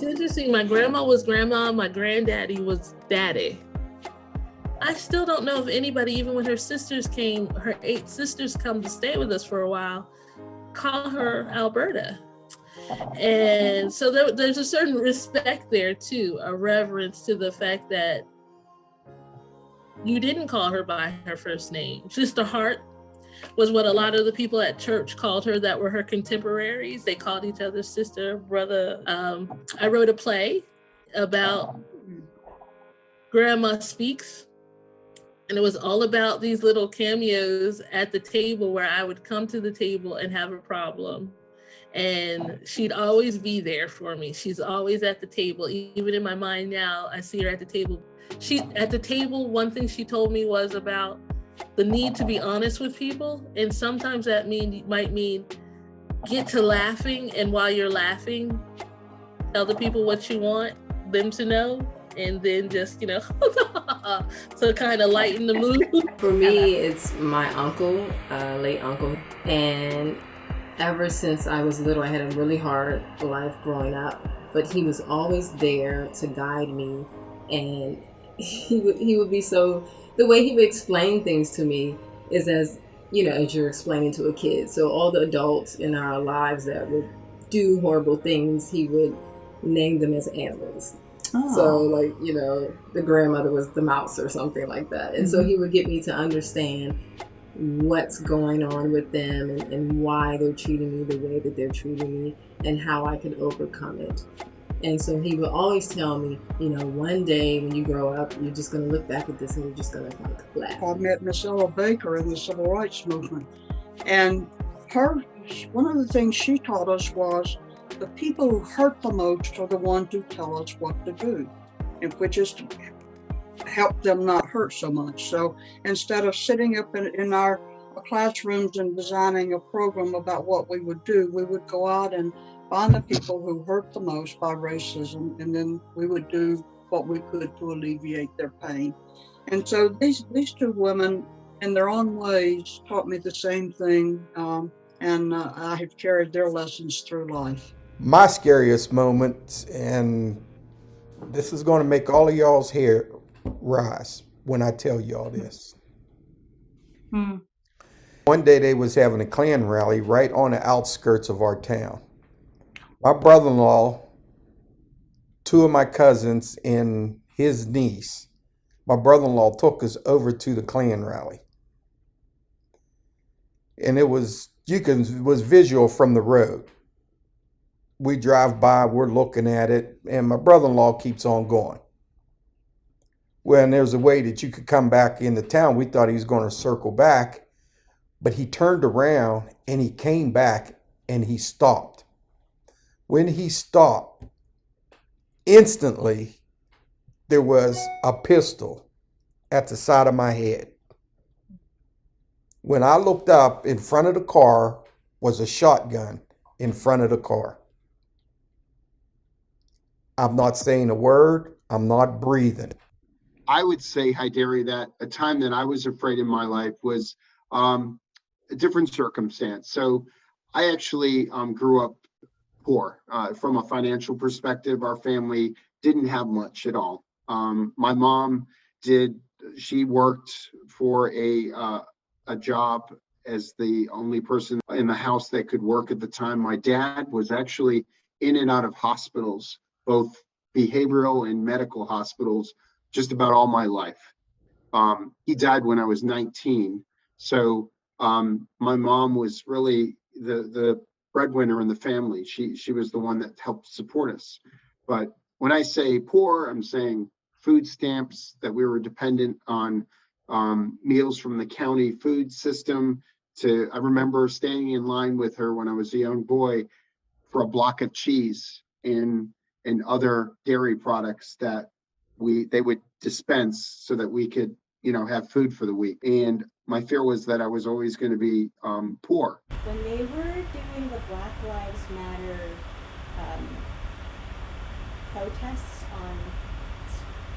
interesting. My grandma was grandma. My granddaddy was daddy. I still don't know if anybody, even when her 8 sisters come to stay with us for a while, call her Alberta. And so there's a certain respect there too, a reverence to the fact that you didn't call her by her first name. Sister Hart was what a lot of the people at church called her that were her contemporaries. They called each other sister, brother. I wrote a play about Grandma Speaks, and it was all about these little cameos at the table where I would come to the table and have a problem. And she'd always be there for me. She's always at the table. Even in my mind now, I see her at the table. One thing she told me was about the need to be honest with people. And sometimes that might mean get to laughing. And while you're laughing, tell the people what you want them to know. And then just, to kind of lighten the mood. For me, it's my uncle, late uncle. And ever since I was little, I had a really hard life growing up. But he was always there to guide me. And he would be so... The way he would explain things to me is as you're explaining to a kid. So all the adults in our lives that would do horrible things, he would name them as animals. Oh. So the grandmother was the mouse or something like that. And so he would get me to understand what's going on with them and why they're treating me the way that they're treating me and how I could overcome it. And so he would always tell me, one day when you grow up, you're just going to look back at this and you're just going to laugh. I met Miss Ella Baker in the Civil Rights Movement. And one of the things she taught us was the people who hurt the most are the ones who tell us what to do, and which is to help them not hurt so much. So instead of sitting up in our classrooms and designing a program about what we would do, we would go out and find the people who hurt the most by racism, and then we would do what we could to alleviate their pain. And so these two women, in their own ways, taught me the same thing, and I have carried their lessons through life. My scariest moment, and this is going to make all of y'all's hair rise when I tell y'all this. One day they was having a Klan rally right on the outskirts of our town. My brother-in-law, 2 of my cousins, and his niece, my brother-in-law took us over to the Klan rally. And it was visual from the road. We drive by, we're looking at it, and my brother-in-law keeps on going. When there's a way that you could come back into town, we thought he was going to circle back, but he turned around and he came back and he stopped. When he stopped, instantly there was a pistol at the side of my head. When I looked up, in front of the car was a shotgun in front of the car. I'm not saying a word. I'm not breathing. I would say, Hyderi, that a time that I was afraid in my life was a different circumstance. So I actually grew up poor. From a financial perspective, our family didn't have much at all. My mom she worked for a job as the only person in the house that could work at the time. My dad was actually in and out of hospitals, both behavioral and medical hospitals, just about all my life. He died when I was 19. So my mom was really the breadwinner in the family. She was the one that helped support us. But when I say poor, I'm saying food stamps, that we were dependent on meals from the county food system. I remember standing in line with her when I was a young boy for a block of cheese and other dairy products that they would dispense so that we could, have food for the week. And my fear was that I was always going to be poor. When they were doing the Black Lives Matter protests on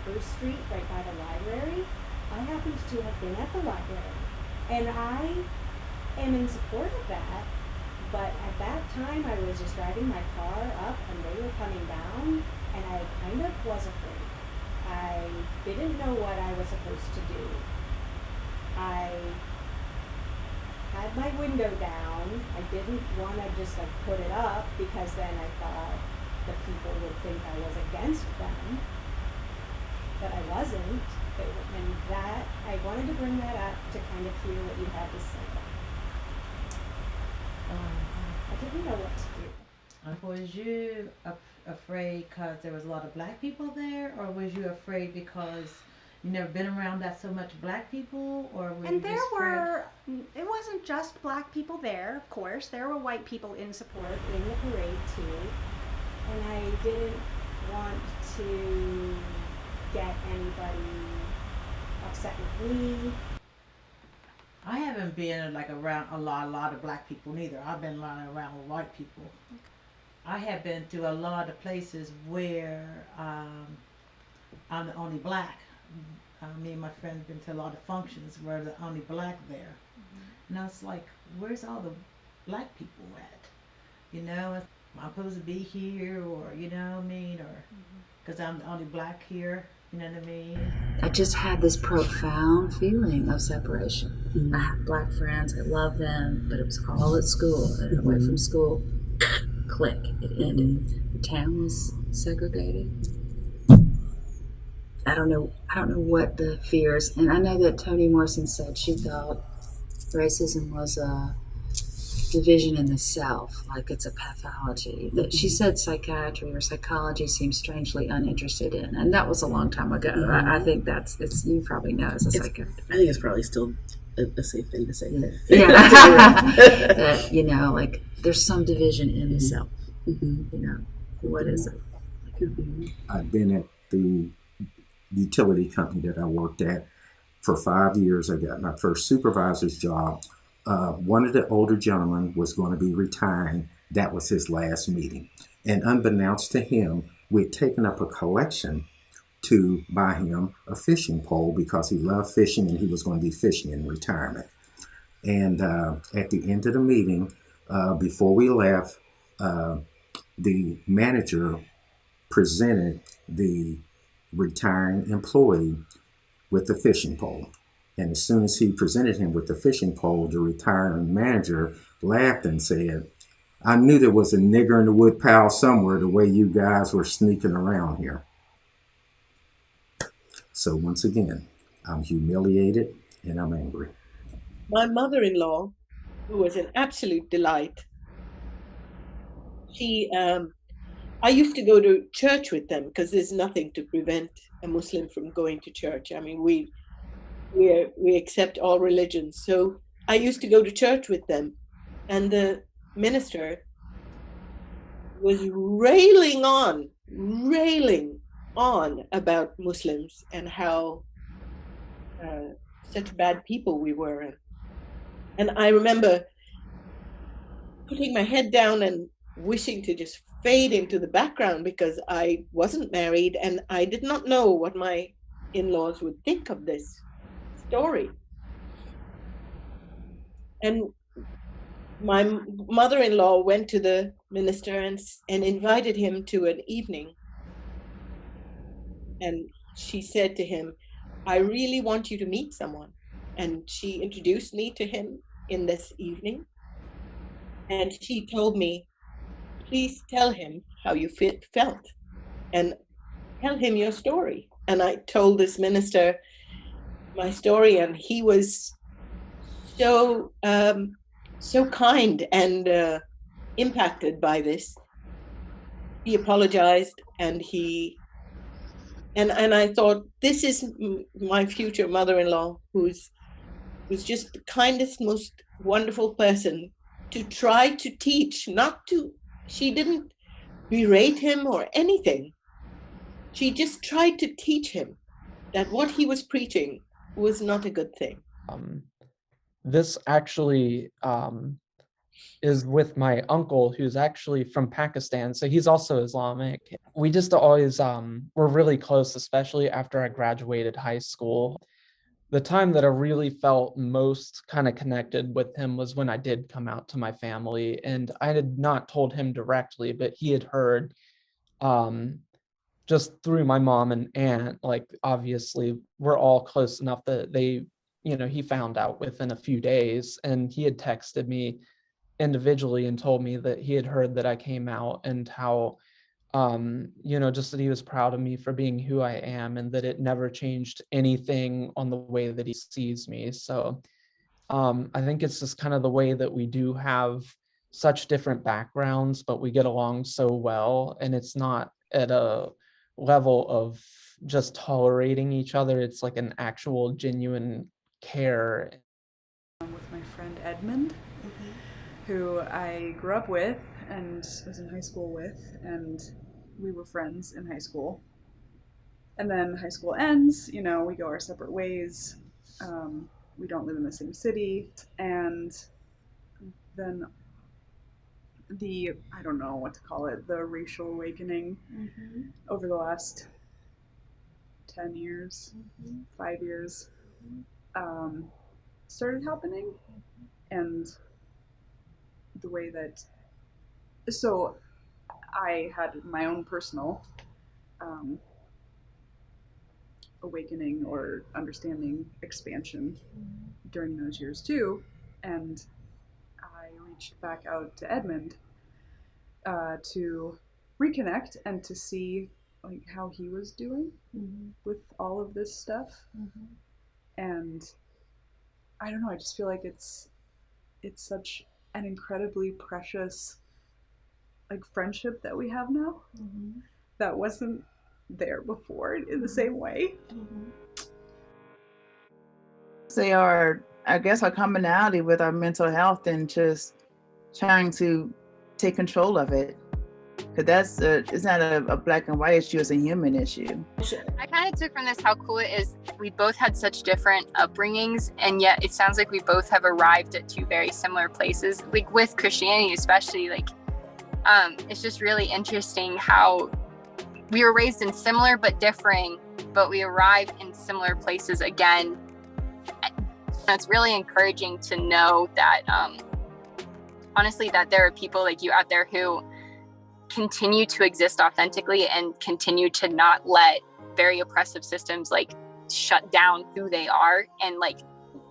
Spruce Street right by the library, I happened to have been at the library, and I am in support of that, But at that time, I was just driving my car up and they were coming down, and I kind of was afraid. I didn't know what I was supposed to do. I had my window down. I didn't want to just like put it up because then I thought the people would think I was against them, but I wasn't. And that, I wanted to bring that up to kind of hear what you had to say. I didn't know what to do. Was you afraid because there was a lot of black people there, or was you afraid because you never been around that so much black people, or were you And there just afraid? were, it wasn't just black people there, of course. There were white people in support. In the parade too, and I didn't want to get anybody upset with me. I haven't been like around a lot of black people neither. I've been around white people. I have been to a lot of places where I'm the only black. Me and my friends been to a lot of functions where the only black there. And I was like, where's all the black people at? You know, am I supposed to be here, or you know what I mean, or because I'm the only black here, you know what I mean? I just had this profound feeling of separation. I have black friends, I love them, but it was all at school. And away from school, click, it ended. The town was segregated. I don't know what the fears, and I know that Toni Morrison said she thought racism was a division in the South, like it's a pathology. That she said psychiatry or psychology seems strangely uninterested in, and that was a long time ago. I think it's you probably know as a psychiatrist. I think it's probably still a safe thing to say. Yeah. That, you know, like there's some division in the South. You know, what is it? I've been at the utility company that I worked at for 5 years. I got my first supervisor's job. One of the older gentlemen was going to be retiring. That was his last meeting. And unbeknownst to him, we had taken up a collection to buy him a fishing pole because he loved fishing and he was going to be fishing in retirement. And at the end of the meeting, before we left, the manager presented the retiring employee with the fishing pole. And as soon as he presented him with the fishing pole, the retiring manager laughed and said, "I knew there was a nigger in the woodpile somewhere the way you guys were sneaking around here." So once again, I'm humiliated and I'm angry. My mother-in-law, who was an absolute delight, I used to go to church with them because there's nothing to prevent a Muslim from going to church. I mean, we accept all religions. So I used to go to church with them, and the minister was railing on about Muslims and how such bad people we were. And I remember putting my head down and wishing to just fade into the background because I wasn't married and I did not know what my in-laws would think of this story. And my mother-in-law went to the minister and invited him to an evening. And she said to him, "I really want you to meet someone." And she introduced me to him in this evening. And she told me, "Please tell him how you felt and tell him your story." And I told this minister my story, and he was so kind and impacted by this. He apologized, and I thought, this is my future mother-in-law, who's just the kindest, most wonderful person to try to teach, she didn't berate him or anything. She just tried to teach him that what he was preaching was not a good thing. This actually is with my uncle, who's actually from Pakistan, so he's also Islamic. We just always were really close, especially after I graduated high school. the time that I really felt most kind of connected with him was when I did come out to my family, and I had not told him directly, but he had heard, just through my mom and aunt. Like, obviously we're all close enough that they, he found out within a few days, and he had texted me individually and told me that he had heard that I came out, and how, just that he was proud of me for being who I am, and that it never changed anything on the way that he sees me. So I think it's just kind of the way that we do have such different backgrounds, but we get along so well, and it's not at a level of just tolerating each other. It's like an actual genuine care. With my friend Edmund, who I grew up with and was in high school with, and we were friends in high school. And then high school ends, we go our separate ways. We don't live in the same city. And then I don't know what to call it, the racial awakening over the last 10 years, 5 years, started happening. And the way that, so I had my own personal awakening or understanding expansion during those years too, and I reached back out to Edmund to reconnect and to see like how he was doing with all of this stuff. And I don't know, I just feel like it's such an incredibly precious like friendship that we have now that wasn't there before in the same way. They are, I guess, our commonality with our mental health and just trying to take control of it. Because it's not a black and white issue, it's a human issue. I kind of took from this how cool it is. We both had such different upbringings, and yet it sounds like we both have arrived at two very similar places. Like with Christianity especially, like it's just really interesting how we were raised in similar but differing, but we arrive in similar places again. And it's really encouraging to know that honestly that there are people like you out there who continue to exist authentically and continue to not let very oppressive systems like shut down who they are and like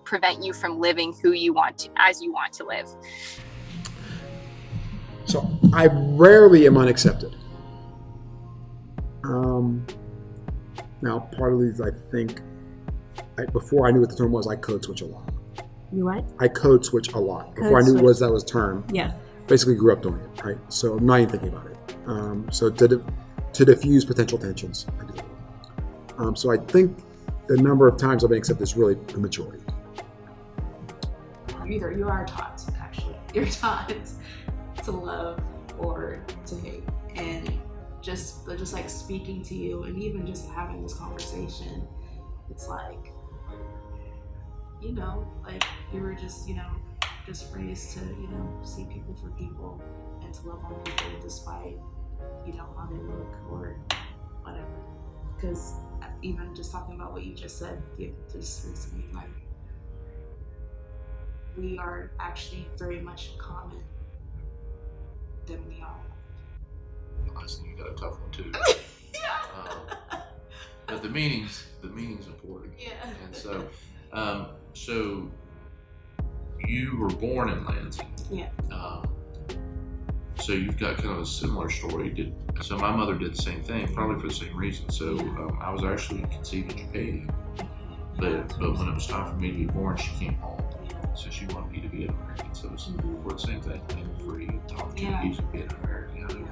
prevent you from living who you want to, as you want to live. So I rarely am unaccepted. Now part of these, I think, before I knew what the term was, I code switch a lot. You what? I code switch a lot. Before I knew that was a term. Yeah. Basically grew up doing it, right? So I'm not even thinking about it. So to diffuse potential tensions, I do it. So I think the number of times I've been accepted is really the majority. Either you are taught, actually. You're taught to love or to hate. And just like speaking to you and even just having this conversation, it's like, like you were just raised to, see people for people and to love on people despite, how they look or whatever. Because even just talking about what you just said, just listening, like, we are actually very much in common than we are. Honestly, you got a tough one too. But the meaning's important. Yeah. And so you were born in Lansing. Yeah. So you've got kind of a similar story. So my mother did the same thing, probably for the same reason. So I was actually conceived in Japan, but when it was time for me to be born, she came home. So she wanted me to be an American citizen for the same thing, and for you, the opportunities of being an American.